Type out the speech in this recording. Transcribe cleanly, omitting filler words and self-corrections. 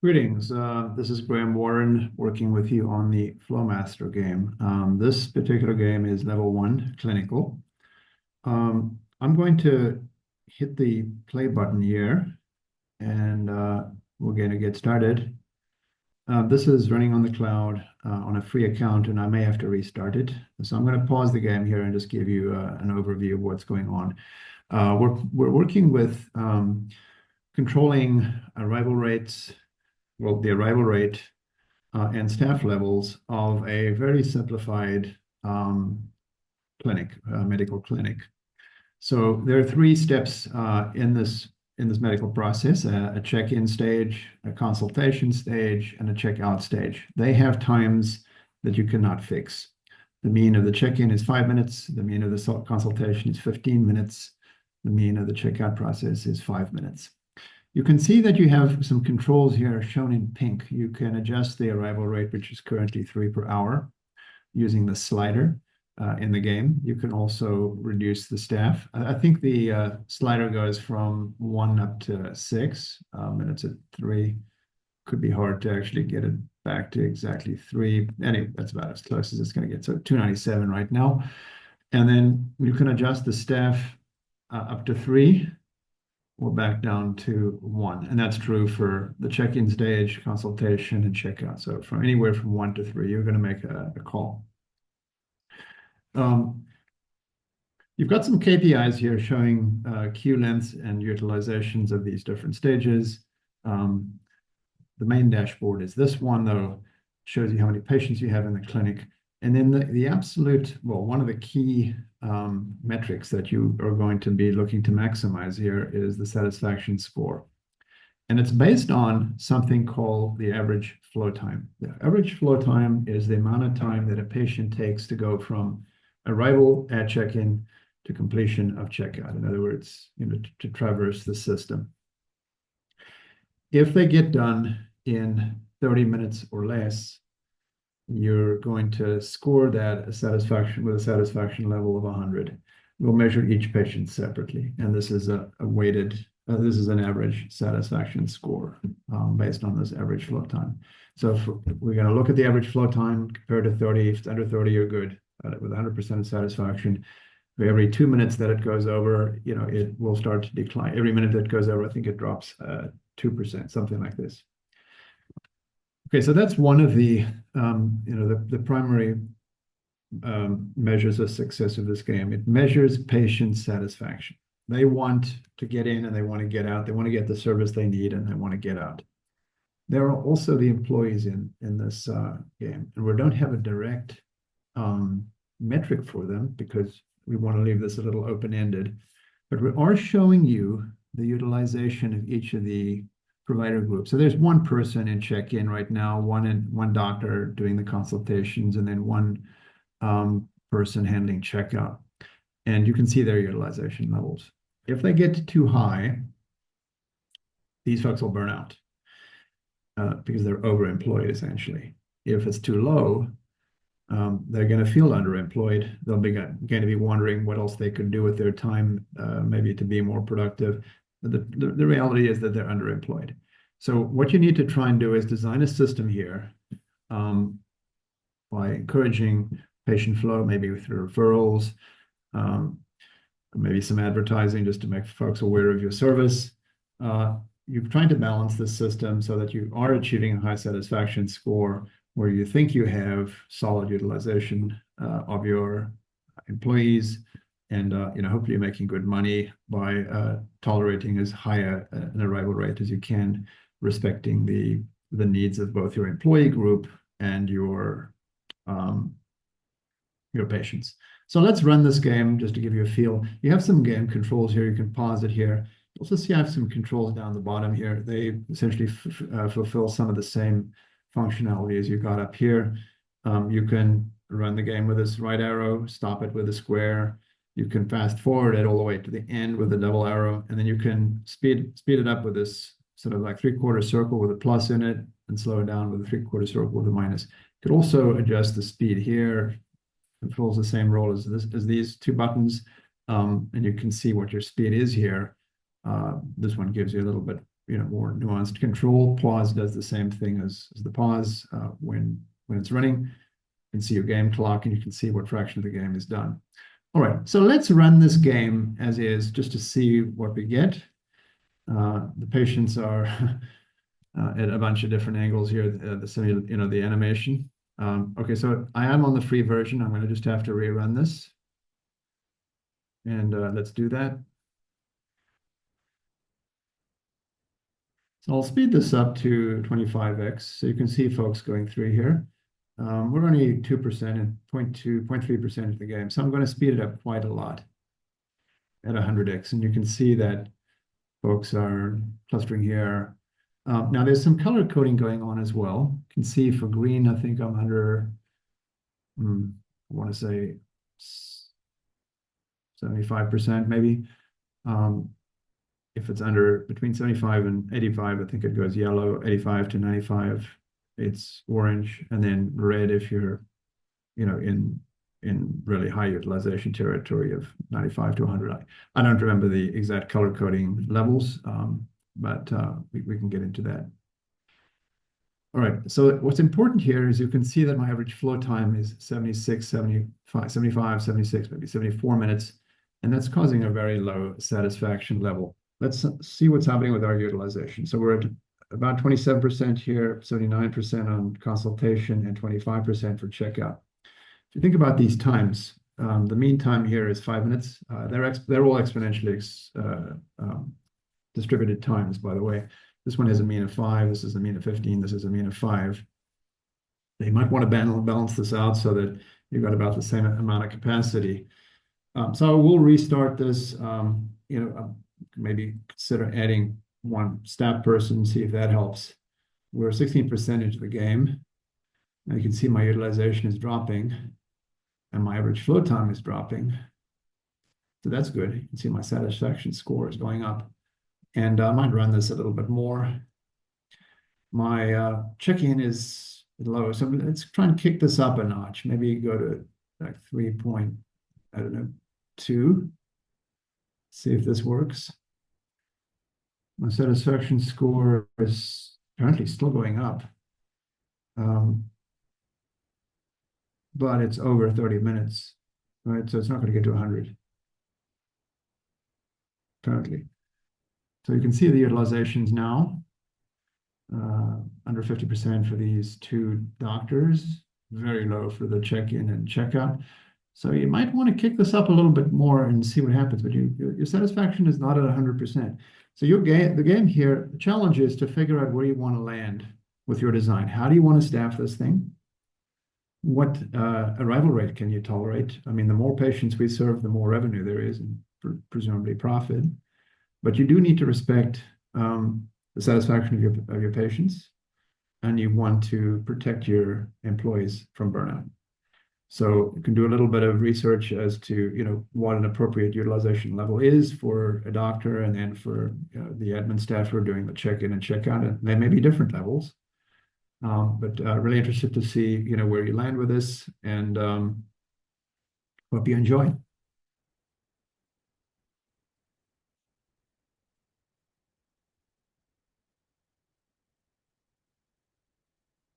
Greetings. This is Graham Warren working with you on the Flowmaster game. This particular game is level 1 clinical. I'm going to hit the play button here and we're going to get started. This is running on the cloud on a free account, and I may have to restart it. So I'm going to pause the game here and just give you an overview of what's going on. We're working with controlling arrival rates, the arrival rate and staff levels of a very simplified medical clinic. So there are 3 steps in this medical process: a check-in stage, a consultation stage, and a check-out stage. They have times that you cannot fix. The mean of the check-in is 5 minutes. The mean of the consultation is 15 minutes. The mean of the checkout process is 5 minutes. You can see that you have some controls here shown in pink. You can adjust the arrival rate, which is currently 3 per hour, using the slider in the game. You can also reduce the staff. I think the slider goes from 1 up to 6, and it's at 3. Could be hard to actually get it back to exactly 3. Anyway, that's about as close as it's going to get. So 297 right now. And then you can adjust the staff up to 3. Or back down to 1. And that's true for the check-in stage, consultation, and checkout. So from anywhere from 1 to 3, you're going to make a call. You've got some KPIs here showing queue lengths and utilizations of these different stages. The main dashboard is this one, though, shows you how many patients you have in the clinic. And then the absolute, one of the key metrics that you are going to be looking to maximize here is the satisfaction score. And it's based on something called the average flow time. The average flow time is the amount of time that a patient takes to go from arrival at check-in to completion of checkout. In other words, to traverse the system. If they get done in 30 minutes or less, you're going to score that with a satisfaction level of 100. We'll measure each patient separately, and this is this is an average satisfaction score based on this average flow time. So we're going to look at the average flow time compared to 30. If it's under 30, you're good with 100% of satisfaction. For every 2 minutes that it goes over, it will start to decline. Every minute that goes over, I think it drops 2%, something like this. Okay, so that's one of the primary measures of success of this game. It measures patient satisfaction. They want to get in and they want to get out. They want to get the service they need and they want to get out. There are also the employees in this game, and we don't have a direct metric for them because we want to leave this a little open-ended. But we are showing you the utilization of each of the provider group. So there's 1 person in check-in right now, one doctor doing the consultations, and then 1 person handling checkout. And you can see their utilization levels. If they get too high, these folks will burn out because they're overemployed, essentially. If it's too low, they're going to feel underemployed. They'll be going to be wondering what else they could do with their time, maybe to be more productive. The reality is that they're underemployed. So what you need to try and do is design a system here by encouraging patient flow, maybe through referrals, maybe some advertising just to make folks aware of your service. You're trying to balance this system so that you are achieving a high satisfaction score where you think you have solid utilization of your employees, and hopefully you're making good money by tolerating as high an arrival rate as you can, respecting the needs of both your employee group and your patients. So let's run this game just to give you a feel. You have some game controls here. You can pause it here. Also see I have some controls down the bottom here. They essentially fulfill some of the same functionality as you got up here. You can run the game with this right arrow, stop it with a square. You can fast forward it all the way to the end with a double arrow, and then you can speed it up with this sort of like 3/4 circle with a plus in it, and slow it down with a 3/4 circle with a minus. You could also adjust the speed here. Controls the same role as these 2 buttons, and you can see what your speed is here. This one gives you a little bit more nuanced control. Pause does the same thing as the pause when it's running. You can see your game clock, and you can see what fraction of the game is done. All right, so let's run this game as is, just to see what we get. The patients are at a bunch of different angles here, the animation. Okay, so I am on the free version. I'm going to just have to rerun this. And let's do that. So I'll speed this up to 25x, so you can see folks going through here. We're only 2% and 0.3% into the game, so I'm going to speed it up quite a lot at 100x, and you can see that folks are clustering here. Now there's some color coding going on as well. You can see for green, I think I'm under, I want to say 75% maybe. If it's under between 75 and 85, I think it goes yellow. 85 to 95, it's orange, and then red if you're, in really high utilization territory of 95 to 100. I don't remember the exact color coding levels, but we can get into that. All right, so what's important here is you can see that my average flow time is 76, 75, 76, maybe 74 minutes, and that's causing a very low satisfaction level. Let's see what's happening with our utilization. So we're at about 27% here, 79% on consultation, and 25% for checkout. If you think about these times, the mean time here is 5 minutes. They're all exponentially distributed times, by the way. This one has a mean of 5. This is a mean of 15. This is a mean of 5. They might want to balance this out so that you've got about the same amount of capacity. So we'll restart this. Maybe consider adding one staff person, see if that helps. We're 16% into the game. Now you can see my utilization is dropping, and my average flow time is dropping. So that's good. You can see my satisfaction score is going up. And I might run this a little bit more. My check-in is low, so let's try and kick this up a notch. Maybe go to like 3.2. See if this works. My satisfaction score is apparently still going up, but it's over 30 minutes, right? So it's not going to get to 100, apparently. So you can see the utilizations now, under 50% for these two doctors, very low for the check-in and checkout. So you might want to kick this up a little bit more and see what happens, but your satisfaction is not at 100%. So the game here, the challenge is to figure out where you want to land with your design. How do you want to staff this thing? What arrival rate can you tolerate? I mean, the more patients we serve, the more revenue there is, and presumably profit. But you do need to respect the satisfaction of your patients, and you want to protect your employees from burnout. So you can do a little bit of research as to what an appropriate utilization level is for a doctor, and then for the admin staff who are doing the check-in and check-out. And they may be different levels, but really interested to see where you land with this, and hope you enjoy.